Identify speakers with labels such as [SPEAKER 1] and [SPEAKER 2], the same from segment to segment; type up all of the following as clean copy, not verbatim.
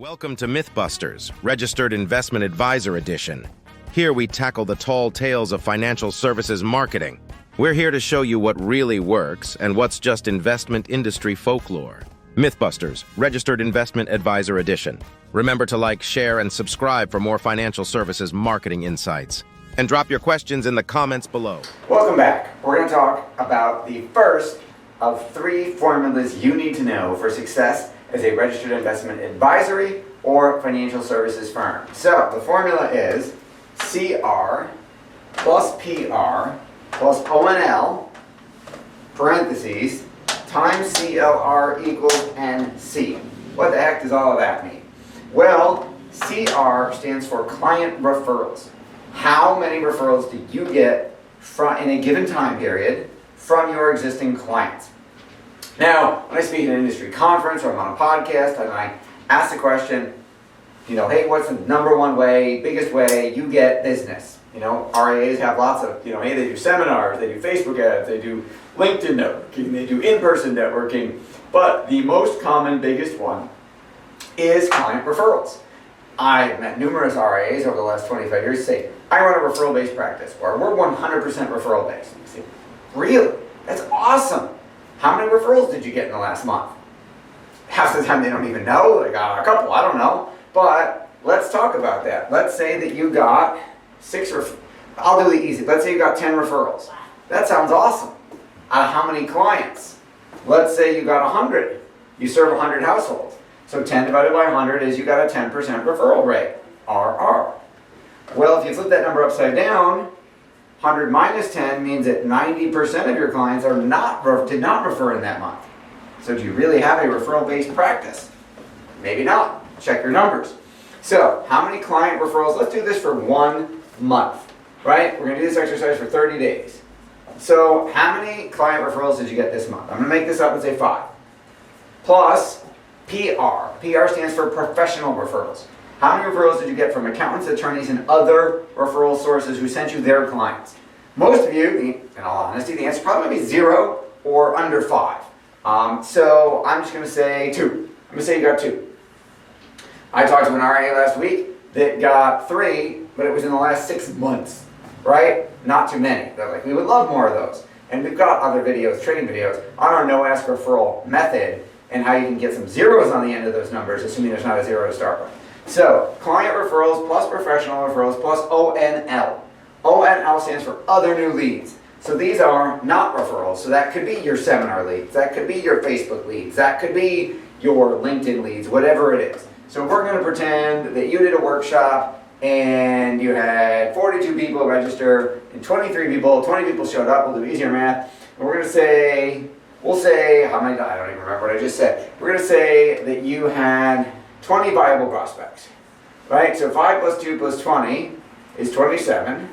[SPEAKER 1] Welcome to Mythbusters, Registered Investment Advisor Edition. Here we tackle the tall tales of financial services marketing. We're here to show you what really works and what's just investment industry folklore. Mythbusters, Registered Investment Advisor Edition. Remember to like, share, and subscribe for more financial services marketing insights. And drop your questions in the comments below.
[SPEAKER 2] Welcome back. We're going to talk about the first of 3 formulas you need to know for success as a registered investment advisory or financial services firm. So the formula is CR plus PR plus ONL parentheses times CLR equals NC. What the heck does all of that mean? Well, CR stands for client referrals. How many referrals do you get in a given time period from your existing clients? Now, when I speak at an industry conference or I'm on a podcast and I ask the question, hey, what's the number one way, biggest way you get business? RIAs have lots of, hey, they do seminars, they do Facebook ads, they do LinkedIn networking, they do in-person networking, but the most common, biggest one is client referrals. I've met numerous RIAs over the last 25 years say, I run a referral-based practice, or we're 100% referral-based. You say, really? That's awesome. How many referrals did you get in the last month? Half the time they don't even know, like a couple, I don't know. But let's talk about that. Let's say that you got 6 referrals. I'll do the easy. Let's say you got 10 referrals. That sounds awesome. Out of how many clients? Let's say you got 100. You serve 100 households. So 10 divided by 100 is you got a 10% referral rate, RR. Well, if you flip that number upside down, 100 minus 10 means that 90% of your clients did not refer in that month. So do you really have a referral-based practice? Maybe not. Check your numbers. So how many client referrals? Let's do this for 1 month, right? We're going to do this exercise for 30 days. So how many client referrals did you get this month? I'm going to make this up and say 5. Plus PR. PR stands for professional referrals. How many referrals did you get from accountants, attorneys, and other referral sources who sent you their clients? Most of you, in all honesty, the answer is probably be 0 or under 5. So I'm just going to say 2. I'm going to say you got 2. I talked to an RIA last week that got 3, but it was in the last 6 months, right? Not too many. They're like, we would love more of those. And we've got other videos, training videos, on our no-ask referral method and how you can get some zeros on the end of those numbers, assuming there's not a 0 to start with. So, client referrals plus professional referrals plus ONL. ONL stands for other new leads. So these are not referrals. So that could be your seminar leads. That could be your Facebook leads. That could be your LinkedIn leads, whatever it is. So we're going to pretend that you did a workshop and you had 42 people register and 20 people showed up. We'll do easier math. And we're going to say, how many, I don't even remember what I just said. We're going to say that you had 20 viable prospects, right? So 5 plus 2 plus 20 is 27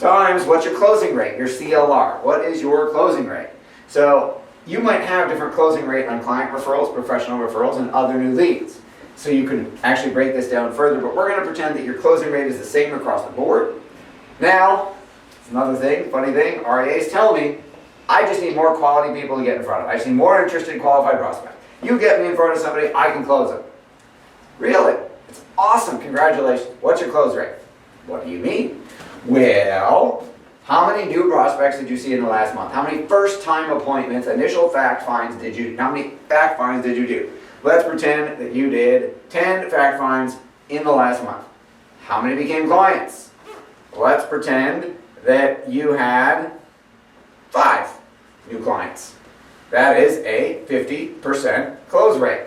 [SPEAKER 2] times what's your closing rate, your CLR. What is your closing rate? So you might have different closing rate on client referrals, professional referrals, and other new leads. So you can actually break this down further, but we're going to pretend that your closing rate is the same across the board. Now, it's another thing, funny thing, RIAs tell me, I just need more quality people to get in front of. I just need more interested, qualified prospects. You get me in front of somebody, I can close them. Really? It's awesome. Congratulations. What's your close rate? What do you mean? Well, how many new prospects did you see in the last month? How many first-time appointments, initial fact finds how many fact finds did you do? Let's pretend that you did 10 fact finds in the last month. How many became clients? Let's pretend that you had 5 new clients. That is a 50% close rate.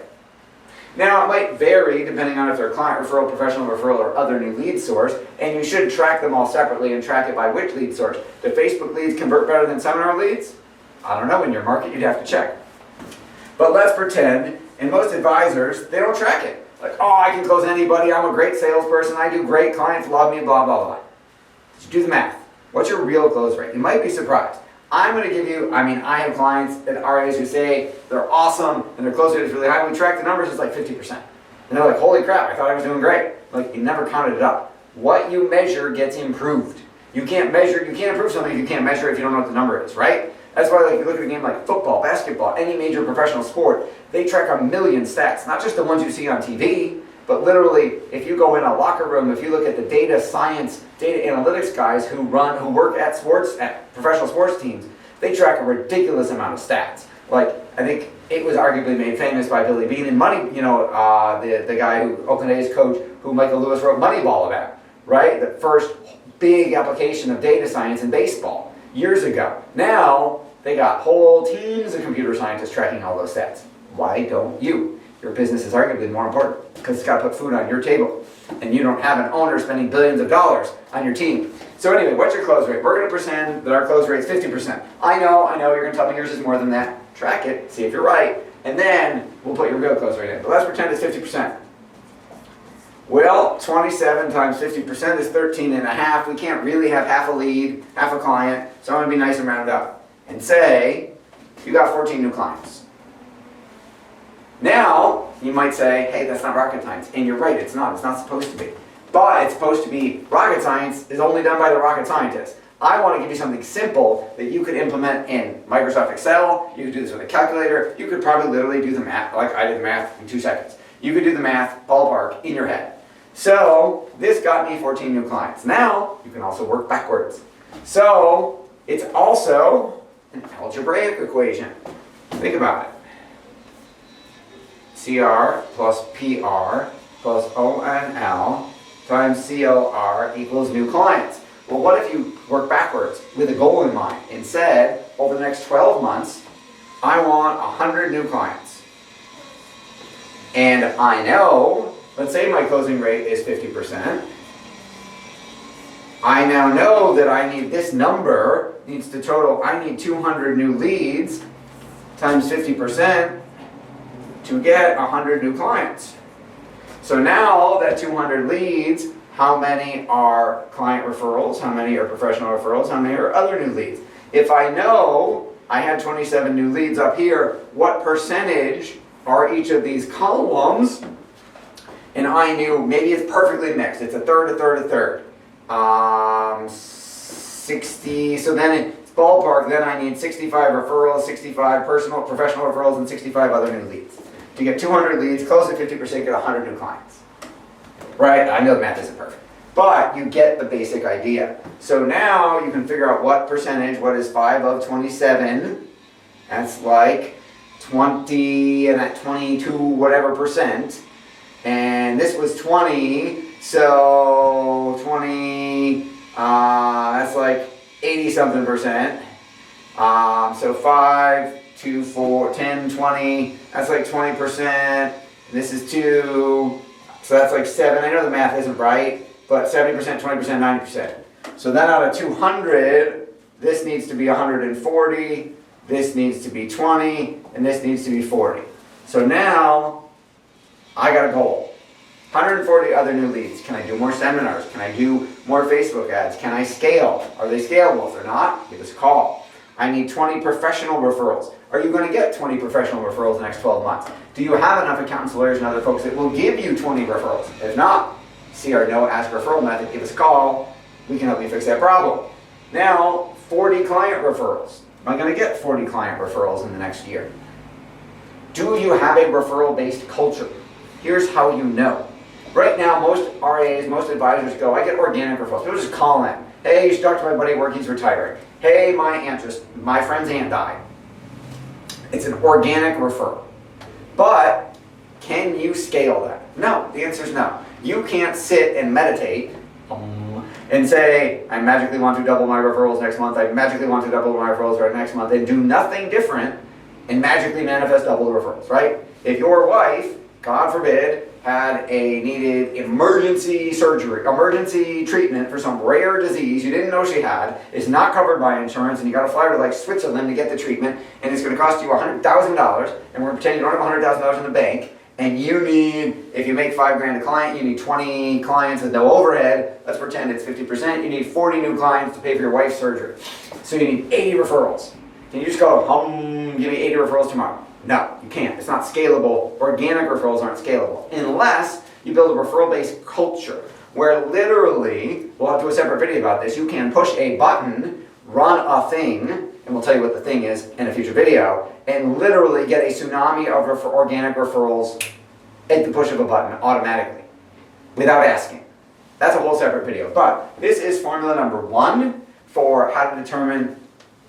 [SPEAKER 2] Now, it might vary depending on if they're client referral, professional referral, or other new lead source, and you should track them all separately and track it by which lead source. Do Facebook leads convert better than seminar leads? I don't know. In your market, you'd have to check. But let's pretend, and most advisors, they don't track it. Like, oh, I can close anybody. I'm a great salesperson. I do great. Clients love me, blah, blah, blah. Just do the math. What's your real close rate? You might be surprised. I'm going to give you, I have clients at RIAs who say they're awesome and their close rate is really high. When we track the numbers, it's like 50%. And they're like, holy crap, I thought I was doing great. Like, you never counted it up. What you measure gets improved. You can't improve something if you can't measure it if you don't know what the number is, right? That's why, like, if you look at a game like football, basketball, any major professional sport, they track 1,000,000 stats, not just the ones you see on TV, but literally, if you go in a locker room, if you look at the data science, data analytics guys who work at professional sports teams, they track a ridiculous amount of stats. Like, I think it was arguably made famous by Billy Beane in Money, the guy who, Oakland A's coach, who Michael Lewis wrote Moneyball about, right? The first big application of data science in baseball years ago. Now, they got whole teams of computer scientists tracking all those stats. Why don't you? Your business is arguably more important because it's got to put food on your table. And you don't have an owner spending billions of dollars on your team. So anyway, what's your close rate? We're going to pretend that our close rate is 50%. I know, you're going to tell me yours is more than that. Track it, see if you're right, and then we'll put your real close rate in. But let's pretend it's 50%. Well, 27 times 50% is 13.5. We can't really have half a lead, half a client, so I'm going to be nice and round up. And say, you got 14 new clients. Now, you might say, hey, that's not rocket science. And you're right, it's not supposed to be. But it's supposed to be, rocket science is only done by the rocket scientists. I want to give you something simple that you could implement in Microsoft Excel. You could do this with a calculator. You could probably literally do the math, like I did the math in 2 seconds. You could do the math, ballpark, in your head. So, this got me 14 new clients. Now, you can also work backwards. So, it's also an algebraic equation. Think about it. CR plus PR plus ONL times CLR equals new clients. Well, what if you work backwards with a goal in mind and said, over the next 12 months, I want 100 new clients. And I know, let's say my closing rate is 50%. I now know that I need this number needs to total, I need 200 new leads times 50% to get 100 new clients. So now that 200 leads, how many are client referrals, how many are professional referrals, how many are other new leads? If I know I had 27 new leads up here, what percentage are each of these columns? And I knew maybe it's perfectly mixed. It's a third, a third, a third. 60, so then it's ballpark, then I need 65 referrals, 65 professional referrals, and 65 other new leads. To get 200 leads, close to 50%, get 100 new clients. Right? I know the math isn't perfect. But you get the basic idea. So now you can figure out what percentage, what is 5 of 27? That's like 20 and at 22 whatever percent. And this was 20, so 20, that's like 80 something percent. So 5, 2, 4, 10, 20, that's like 20%. This is 2, so that's like 7. I know the math isn't right, but 70%, 20%, 90%. So then out of 200, this needs to be 140, this needs to be 20, and this needs to be 40. So now, I got a goal. 140 other new leads. Can I do more seminars? Can I do more Facebook ads? Can I scale? Are they scalable? If they're not, give us a call. I need 20 professional referrals. Are you going to get 20 professional referrals in the next 12 months? Do you have enough accountants, lawyers, and other folks that will give you 20 referrals? If not, see our no ask referral method, give us a call. We can help you fix that problem. Now, 40 client referrals. Am I going to get 40 client referrals in the next year? Do you have a referral-based culture? Here's how you know. Right now, most RIAs, most advisors go, I get organic referrals. People just call in. Hey, you should talk to my buddy at work, he's retiring. Hey, my friend's aunt died. It's an organic referral. But can you scale that? No, the answer is no. You can't sit and meditate and say, I magically want to double my referrals next month, I magically want to double my referrals right next month, and do nothing different and magically manifest double the referrals, right? If your wife, God forbid, needed emergency surgery, emergency treatment for some rare disease you didn't know she had, is not covered by insurance, and you got to fly her to like Switzerland to get the treatment, and it's going to cost you $100,000, and we're pretending you don't have $100,000 in the bank, and you need, if you make $5,000 a client, you need 20 clients with no overhead. Let's pretend it's 50%. You need 40 new clients to pay for your wife's surgery. So you need 80 referrals. Can you just go, give me 80 referrals tomorrow? No, you can't. It's not scalable. Organic referrals aren't scalable unless you build a referral-based culture where literally, we'll have to do a separate video about this, you can push a button, run a thing, and we'll tell you what the thing is in a future video, and literally get a tsunami of organic referrals at the push of a button automatically, without asking. That's a whole separate video. But this is formula number 1 for how to determine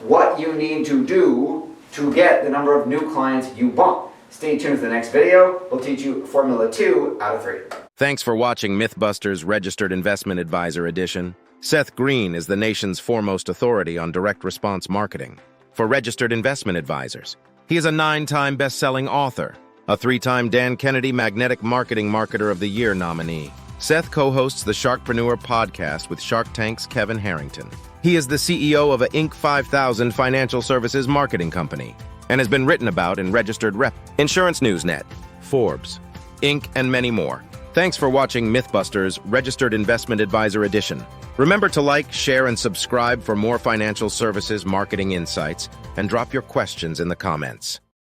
[SPEAKER 2] what you need to do to get the number of new clients you want. Stay tuned for the next video. We'll teach you formula 2 out of 3.
[SPEAKER 1] Thanks for watching Mythbusters Registered Investment Advisor Edition. Seth Green is the nation's foremost authority on direct response marketing for registered investment advisors. He is a 9-time best-selling author, a 3-time Dan Kennedy Magnetic Marketing Marketer of the Year nominee. Seth co-hosts the Sharkpreneur podcast with Shark Tank's Kevin Harrington. He is the CEO of a Inc. 5000 financial services marketing company and has been written about in Registered Rep, Insurance Newsnet, Forbes, Inc., and many more. Thanks for watching Mythbusters Registered Investment Advisor Edition. Remember to like, share, and subscribe for more financial services marketing insights, and drop your questions in the comments.